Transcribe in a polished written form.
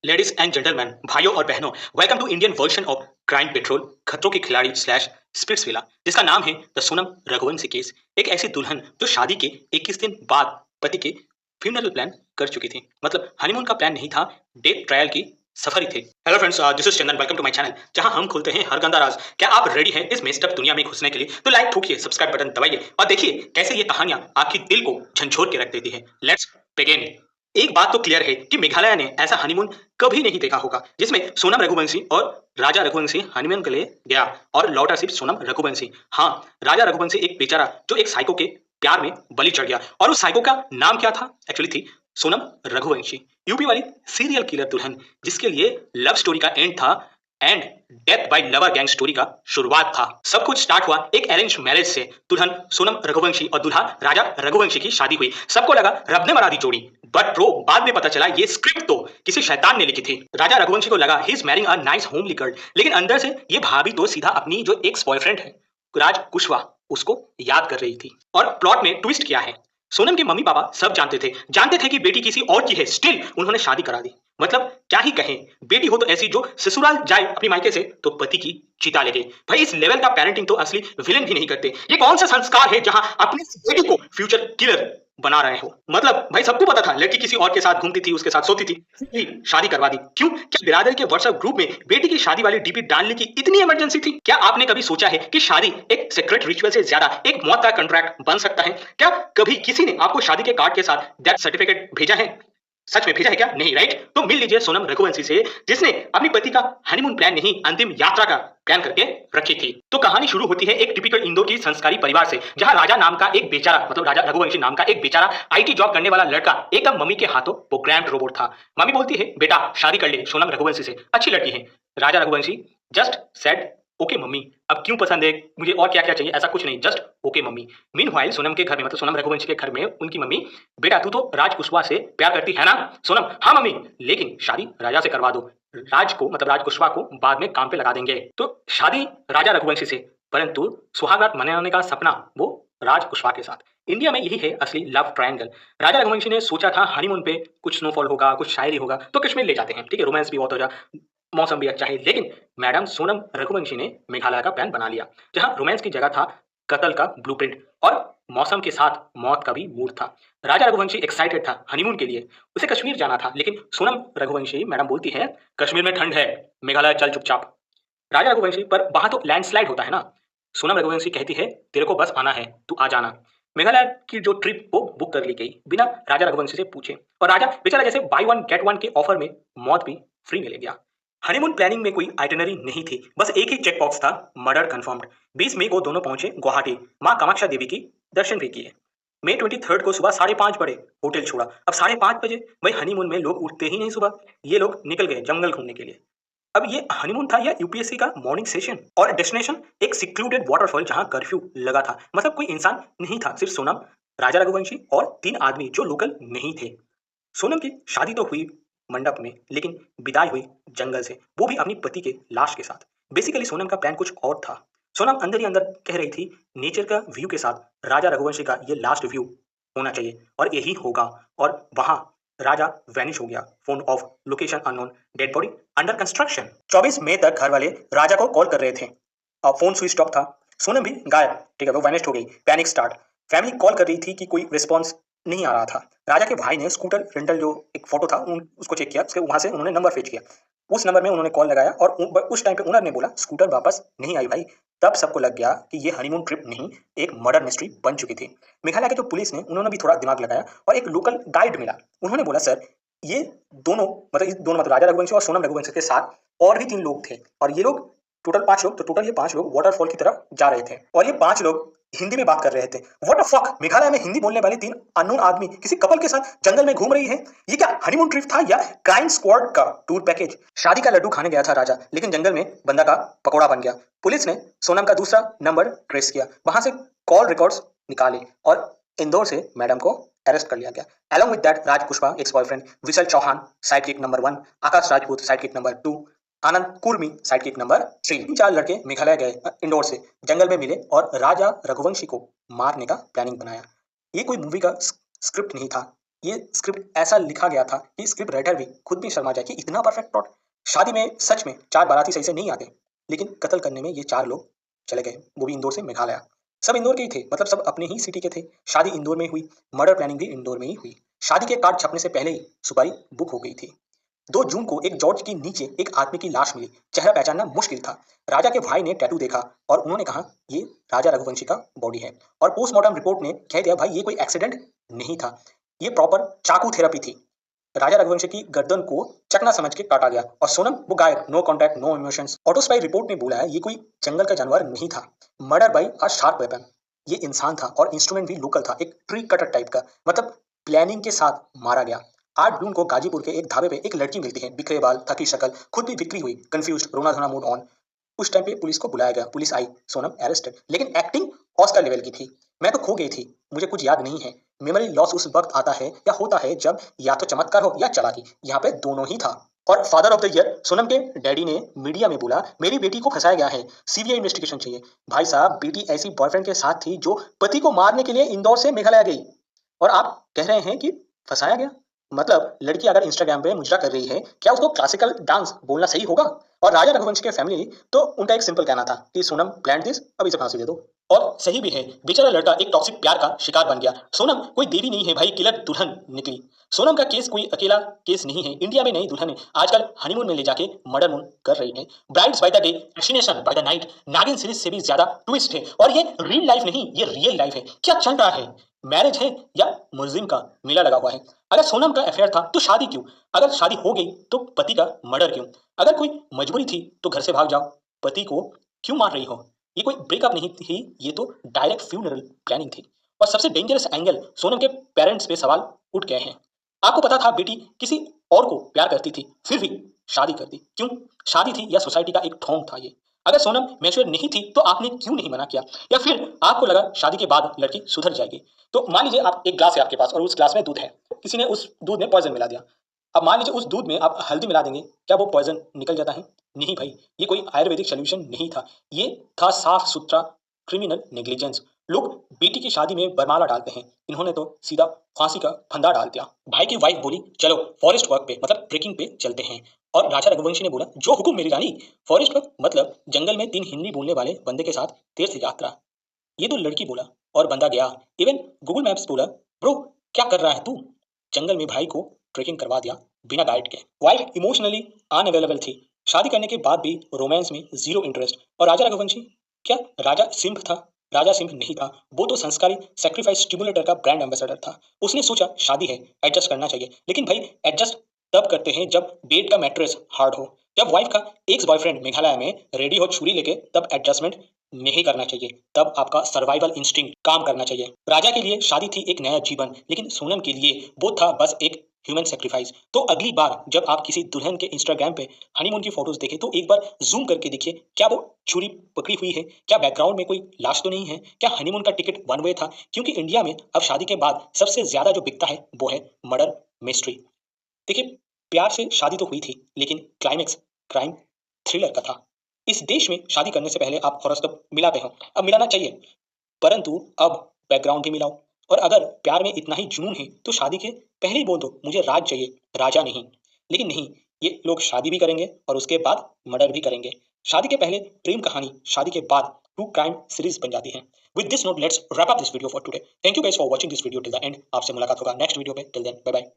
Ladies and gentleman, भाइयों और बहनों, welcome to Indian version of Crime Patrol, खतरों के खिलाड़ी स्लैश स्पिट्सविला, जिसका नाम है द सोनम रघुवंशी केस। एक ऐसी दुल्हन जो शादी के 21 दिन बाद पति के फ्यूनरल प्लान कर चुकी थी। मतलब हनीमून का प्लान नहीं था, डेथ ट्रायल की सफर ही थे। Hello friends, this is Chandan. Welcome to my channel, जहां हम खुलते हैं हर गंदा राज। क्या आप रेडी हैं इस मेस्ड अप दुनिया में घुसने के लिए? तो लाइक ठोकिए, सब्सक्राइब बटन दबाइए और देखिए कैसे ये कहानियां आपकी दिल को झंझोर के रख देती है। Let's begin. एक बात तो क्लियर है कि मेघालय ने ऐसा हनीमून कभी नहीं देखा होगा जिसमें सोनम रघुवंशी और राजा रघुवंशी हनीमून के लिए गया और लौटा सिर्फ सोनम रघुवंशी। हाँ, राजा रघुवंशी एक बेचारा जो एक साइको के प्यार में बलि चढ़ गया, और उस साइको का नाम क्या था? एक्चुअली थी सोनम रघुवंशी, यूपी वाली सीरियल किलर दुल्हन, जिसके लिए लव स्टोरी का एंड था and death by lover gang story का शुरुआत था। सब कुछ स्टार्ट हुआ एक अरेंज मैरिज से। दुल्हन सोनम रघुवंशी और दूल्हा राजा रघुवंशी की शादी हुई। सबको लगा रब ने बना दी जोड़ी, बट ब्रो बाद में पता चला ये स्क्रिप्ट तो किसी शैतान ने लिखी थी। राजा रघुवंशी को लगा he is marrying a nice homely girl, लेकिन अंदर से ये भाभी तो सीधा अपनी जो एक्स बॉयफ्रेंड है राज कुशवाहा, उसको याद कर रही थी। और प्लॉट में ट्विस्ट क्या है, सोनम के मम्मी पापा सब जानते थे कि बेटी किसी और की है, स्टिल उन्होंने शादी करा दी। मतलब क्या ही कहें, बेटी हो तो ऐसी जो ससुराल जाए अपनी मायके से तो पति की चिता लेके। भाई इस लेवल का पेरेंटिंग तो असली विलेन भी नहीं करते। ये कौन सा संस्कार है जहां अपनी बेटी को फ्यूचर किलर बना रहे हो? मतलब भाई सबको पता था लड़की किसी और के साथ घूमती थी, उसके साथ सोती थी, शादी करवा दी। क्यों? क्या बिरादर के व्हाट्सएप ग्रुप में बेटी की शादी वाली डीपी डालने की इतनी इमरजेंसी थी? क्या आपने कभी सोचा है कि शादी एक सीक्रेट रिचुअल से ज्यादा एक मौत का कॉन्ट्रैक्ट बन सकता है? क्या कभी किसी ने आपको शादी के कार्ड के साथ डेथ सर्टिफिकेट भेजा है? सच में भेजा है क्या? नहीं, राइट? तो मिल लीजिए सोनम रघुवंशी से, जिसने अपनी पति का हनीमून प्लान नहीं, अंतिम यात्रा का प्लान करके रखी थी। तो कहानी शुरू होती है एक टिपिकल इंदौर की संस्कारी परिवार से, जहां राजा नाम का एक बेचारा, मतलब राजा रघुवंशी नाम का एक बेचारा आईटी जॉब करने वाला लड़का एकदम मम्मी के हाथों प्रोग्राम्ड रोबोट था। मम्मी बोलती है बेटा शादी कर ले सोनम रघुवंशी से, अच्छी लड़की है। Raja Raghuvanshi just said okay mummy. अब क्यों पसंद है मुझे और क्या क्या चाहिए, ऐसा कुछ नहीं, just okay mummy. Meanwhile Sonam के घर में, मतलब सोनम रघुवंशी के घर में उनकी मम्मी, बेटा तू तो राज कुशवाहा से प्यार करती है ना? सोनम हाँ मम्मी, लेकिन शादी राजा से करवा दो, राज को मतलब राज कुशवाहा को बाद में काम पे लगा देंगे। तो शादी राजा रघुवंशी से, परंतु सुहागरात मनाने का सपना वो राज कुशवाहा के साथ। इंडिया में यही है असली लव ट्रायंगल। राजा रघुवंशी ने सोचा था हनीमून पे कुछ स्नोफॉल होगा, कुछ शायरी होगा, तो कश्मीर ले जाते हैं, ठीक है, रोमांस भी बहुत हो जाए, मौसम भी अच्छा है। लेकिन मैडम सोनम रघुवंशी ने मेघालय का प्लान बना लिया, जहां रोमांस की जगह था कत्ल का ब्लूप्रिंट और मौसम के साथ मौत का भी मूड था। राजा रघुवंशी एक्साइटेड था हनीमून के लिए, उसे कश्मीर जाना था, लेकिन सोनम रघुवंशी मैडम बोलती है कश्मीर में ठंड है, मेघालय चल चुपचाप। राजा रघुवंशी पर वहां तो लैंडस्लाइड होता है ना। सोनम रघुवंशी कहती है तेरे को बस आना है, तू आ जाना। मेघालय की जो ट्रिप वो बुक कर ली गई बिना राजा रघुवंशी से पूछे, और राजा बेचारा जैसे बाई वन गेट वन के ऑफर में मौत भी फ्री में ले गया। हनीमून प्लानिंग में कोई आइटनरी नहीं थी, बस एक ही चेक बॉक्स था, मर्डर कंफर्म्ड। 20 मई को दोनों पहुंचे गुवाहाटी, मां कामाक्षा देवी की दर्शन भी किए। मई 23 को सुबह 5:30 बजे होटल छोड़ा। अब 5:30 बजे भाई हनीमून में लोग उठते ही नहीं सुबह, ये लोग निकल गए जंगल घूमने के लिए। अब ये हनीमून था या यूपीएससी का मॉर्निंग सेशन, और डेस्टिनेशन एक सिक्लूडेड वाटरफॉल जहां कर्फ्यू लगा था। मतलब कोई इंसान नहीं था, सिर्फ सोनम, राजा रघुवंशी और 3 आदमी जो लोकल नहीं थे। सोनम की शादी तो हुई मंडप में, लेकिन विदाई हुई जंगल से, वो भी अपनी पति के लाश के साथ। बेसिकली सोनम का प्लान कुछ और था। सोनम अंदर ही अंदर कह रही थी नेचर का व्यू के साथ राजा रघुवंशी का ये लास्ट व्यू होना चाहिए और यही होगा। और वहां राजा वैनिश हो गया, phone of, location unknown, dead body under construction. 24 मई तक घर वाले राजा को कॉल कर रहे थे और फोन स्विच ऑफ था। सोनम भी गायब, ठीक है, वो वैनिश हो गई। पैनिक स्टार्ट, फैमिली कॉल कर रही थी कि कोई रिस्पॉन्स नहीं आ रहा था। राजा के भाई ने स्कूटर रेंटल जो एक फोटो था उसको चेक किया, उसके वहां से उन्होंने नंबर फेच किया, उस नंबर में उन्होंने कॉल लगाया और उस टाइम पे ओनर ने बोला स्कूटर वापस नहीं आई। भाई तब सबको लग गया कि ये हनीमून ट्रिप नहीं, एक मर्डर मिस्ट्री बन चुकी थी। मेघालय के जो पुलिस ने, उन्होंने भी थोड़ा दिमाग लगाया और एक लोकल गाइड मिला। उन्होंने बोला सर ये दोनों, मतलब राजा रघुवंशी और सोनम रघुवंशी के साथ और भी 3 लोग थे, और ये लोग टोटल 5 लोग, तो टोटल ये 5 लोग वाटरफॉल की तरफ जा रहे थे, और ये 5 लोग हिंदी में बात कर रहे थे। व्हाट द फक, मेघालय में हिंदी बोलने वाले 3 अननोन आदमी किसी कपल के साथ जंगल में घूम रही है। ये क्या हनीमून ट्रिप था या क्राइम स्क्वाड का टूर पैकेज? शादी का लड्डू खाने गया था राजा, लेकिन जंगल में बंदा का पकौड़ा बन गया। पुलिस ने सोनम का दूसरा नंबर ट्रेस किया, वहां से कॉल रिकॉर्ड्स निकाले और इंदौर से मैडम को अरेस्ट कर लिया गया। Along with that Raj Kushwaha ex boyfriend, Vishal Chauhan sidekick number 1, Akash Rajput sidekick number 2, Anand Kurmi sidekick number 3। 4 लड़के मेघालय गए, इंदौर से जंगल में मिले और राजा रघुवंशी को मारने का प्लानिंग बनाया। ये कोई मूवी का स्क्रिप्ट नहीं था, ये स्क्रिप्ट ऐसा लिखा गया था कि स्क्रिप्ट राइटर भी खुद भी शर्मा जाए कि इतना परफेक्ट प्लॉट। शादी में सच में 4 बाराती सही से नहीं आते, लेकिन कत्ल करने में ये 4 लोग चले गए, वो भी इंदौर से मेघालय। सब इंदौर के ही थे, मतलब सब अपने ही सिटी के थे। शादी इंदौर में हुई, मर्डर प्लानिंग भी इंदौर में ही हुई। शादी के कार्ड छपने से पहले ही सुपारी बुक हो गई थी। 2 जून को एक जॉर्ज के नीचे एक आदमी की लाश मिली। चेहरा पहचानना मुश्किल था। राजा के भाई ने टैटू देखा और उन्होंने कहा ये राजा रघुवंशी का बॉडी है, और पोस्टमार्टम रिपोर्ट ने कह दिया भाई ये कोई एक्सीडेंट नहीं था, ये प्रॉपर चाकू थेरेपी थी। राजा रघुवंशी की गर्दन को चकना समझ के काटा गया, और सोनम वो गायब, नो कॉन्टैक्ट, नो इमोशंस। ऑटोस्पाई रिपोर्ट ने बोला है ये कोई जंगल का जानवर नहीं था, murder by a sharp weapon. ये इंसान था और इंस्ट्रूमेंट भी लोकल था, एक ट्री कटर टाइप का, मतलब प्लानिंग के साथ मारा गया। 8 जून को गाजीपुर के एक ढाबे पे एक लड़की मिलती है, बिखरे बाल, थकी शक्ल, खुद भी बिक्री हुई, कंफ्यूज, रोना धोना मूड ऑन। उस टाइम पे पुलिस को बुलाया गया, पुलिस आई, सोनम अरेस्टेड, लेकिन एक्टिंग ऑस्कर लेवल की थी। मैं तो खो गई थी, मुझे कुछ याद नहीं है। मेमोरी लॉस उस वक्त आता है या होता है जब या तो चमत्कार हो या चालाकी, यहाँ पे दोनों ही था। और father of the year Sonam के डैडी ने मीडिया में बोला मेरी बेटी को फंसाया गया है, सीबीआई इन्वेस्टिगेशन चाहिए। भाई साहब, बेटी ऐसी बॉयफ्रेंड के साथ थी जो पति को मारने के लिए इंदौर से मेघालय गई, और आप कह रहे हैं कि फंसाया गया। मतलब लड़की अगर इंस्टाग्राम पे मुजरा कर रही है, क्या उसको क्लासिकल डांस बोलना सही होगा? और राजा रघुवंश के फैमिली तो उनका एक सिंपल कहना था कि सोनम प्लान दिस, अब इसे फांसी दे दो। और सही भी है, बेचारा लड़का एक टॉक्सिक प्यार का शिकार बन गया। सोनम कोई देवी नहीं है भाई, किलर दुल्हन निकली। सोनम का केस कोई अकेला केस नहीं है, इंडिया में नई दुल्हन है, आजकल हनीमून में ले जाके मर्डर मून कर रही है। Brides by the day, fascination by the night, नागिन सीरीज से भी ज्यादा ट्विस्ट है, और ये रियल लाइफ नहीं, ये रियल लाइफ है। क्या चल रहा है? मैरिज है या मुलजिम का मेला लगा हुआ है? अगर सोनम का अफेयर था तो शादी क्यों? अगर शादी हो गई तो पति का मर्डर क्यों? अगर कोई मजबूरी थी तो घर से भाग जाओ, पति को क्यों मार रही हो? ये कोई ब्रेकअप नहीं थी, ये तो डायरेक्ट फ्यूनरल प्लानिंग थी। और सबसे डेंजरस एंगल, सोनम के पेरेंट्स पे सवाल उठ गए हैं। आपको पता था बेटी किसी और को प्यार करती थी, फिर भी शादी कर दी, क्यों? शादी थी या सोसाइटी का एक ढोंग था ये? अगर सोनम मैच्योर नहीं थी तो आपने क्यों नहीं मना किया? या फिर आपको लगा शादी के बाद लड़की सुधर जाएगी? तो मान लीजिए आप एक ग्लास है आपके पास और उस ग्लास में दूध है, किसी ने उस दूध में पॉइजन मिला दिया। अब मान लीजिए उस दूध में आप हल्दी मिला देंगे, क्या वो पॉइजन निकल जाता है? नहीं भाई, ये कोई आयुर्वेदिक सोल्यूशन नहीं था, ये था साफ सुथरा क्रिमिनल नेग्लिजेंस। लोग बेटी की शादी में बरमाला डालते हैं, इन्होंने तो सीधा फांसी का फंदा डाल दिया। भाई की वाइफ बोली चलो फॉरेस्ट वर्क पे, मतलब ट्रेकिंग पे चलते हैं, और राजा रघुवंशी ने बोला जो हुकुम मेरी रानी। फॉरेस्ट वर्क मतलब जंगल में 3 हिंदी बोलने वाले बंदे के साथ तीर्थ यात्रा। ये तो लड़की बोला और बंदा गया। इवन गूगल मैप्स बोला ब्रो क्या कर रहा है तू? जंगल में भाई को ट्रेकिंग करवा दिया बिना गाइड के। वाइफ इमोशनली अनअवेलेबल थी, शादी करने के बाद भी रोमांस में जीरो इंटरेस्ट। और राजा रघुवंशी क्या राजा सिंह था? राजा सिंह नहीं था, वो तो संस्कारी सेक्रीफाइस स्टिमुलेटर का ब्रांड एम्बेसडर था। उसने सोचा शादी है, एडजस्ट करना चाहिए, लेकिन भाई एडजस्ट तब करते हैं जब बेड का मैट्रेस हार्ड हो। जब वाइफ का एक्स बॉयफ्रेंड मेघालय में रेडी हो छुरी लेके, तब एडजस्टमेंट नहीं करना चाहिए, तब आपका सर्वाइवल इंस्टिंक्ट काम करना चाहिए। राजा के लिए शादी थी एक नया जीवन, लेकिन सोनम के लिए वो था बस एक ह्यूमन सेक्रीफाइस। तो अगली बार जब आप किसी दुल्हन के इंस्टाग्राम पे हनीमून की फोटोज देखें तो एक बार जूम करके देखिए, क्या वो छुरी पकड़ी हुई है? क्या बैकग्राउंड में कोई लाश तो नहीं है? क्या हनीमून का टिकट वन वे था? क्योंकि इंडिया में अब शादी के बाद सबसे ज्यादा जो बिकता है वो है मर्डर मिस्ट्री। देखिए, प्यार से शादी तो हुई थी, लेकिन क्लाइमेक्स क्राइम थ्रिलर का था। इस देश में शादी करने से पहले आप हॉरोस्कोप मिलाते हो, अब मिलाना चाहिए, परंतु अब बैकग्राउंड भी मिलाओ। और अगर प्यार में इतना ही जुनून है तो शादी के पहले ही बोल दो मुझे राज चाहिए, राजा नहीं। लेकिन नहीं, ये लोग शादी भी करेंगे और उसके बाद मर्डर भी करेंगे। शादी के पहले प्रेम कहानी, शादी के बाद ट्रू क्राइम सीरीज बन जाती है। With this note let's wrap up this video for today. Thank you guys for watching this video till the end. आपसे मुलाकात होगा नेक्स्ट वीडियो पे, टिल देन बाय बाय।